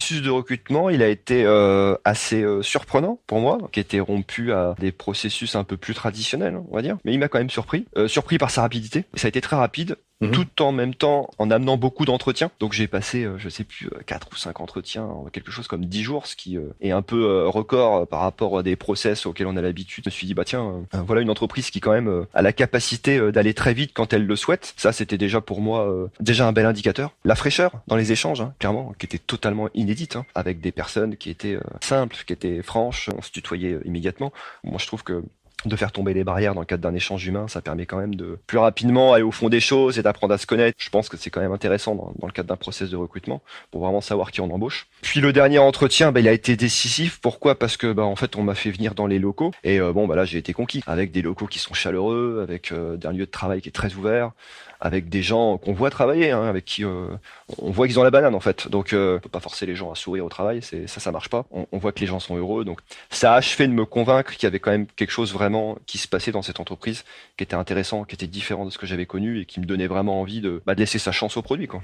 processus de recrutement, il a été assez surprenant pour moi, qui était rompu à des processus un peu plus traditionnels, on va dire. Mais il m'a quand même surpris par sa rapidité. Et ça a été très rapide, Mhm. tout en même temps en amenant beaucoup d'entretiens. Donc j'ai passé, je sais plus, 4 ou 5 entretiens en quelque chose comme 10 jours, ce qui est un peu record par rapport à des process auxquels on a l'habitude. Je me suis dit, bah tiens, voilà une entreprise qui quand même a la capacité d'aller très vite quand elle le souhaite. Ça, c'était déjà pour moi déjà un bel indicateur. La fraîcheur dans les échanges, hein, clairement, qui était totalement inédite, hein, avec des personnes qui étaient simples, qui étaient franches, on se tutoyait immédiatement. Moi, je trouve que de faire tomber les barrières dans le cadre d'un échange humain, ça permet quand même de plus rapidement aller au fond des choses et d'apprendre à se connaître. Je pense que c'est quand même intéressant dans le cadre d'un process de recrutement pour vraiment savoir qui on embauche. Puis le dernier entretien, bah, il a été décisif. Pourquoi? Parce que bah, en fait, on m'a fait venir dans les locaux et bon, bah là, j'ai été conquis avec des locaux qui sont chaleureux, avec un lieu de travail qui est très ouvert, avec des gens qu'on voit travailler, hein, avec qui on voit qu'ils ont la banane en fait. Donc, on peut pas forcer les gens à sourire au travail, ça marche pas. On voit que les gens sont heureux, donc ça a achevé de me convaincre qu'il y avait quand même quelque chose vraiment qui se passait dans cette entreprise, qui était intéressant, qui était différent de ce que j'avais connu et qui me donnait vraiment envie de laisser sa chance au produit, quoi.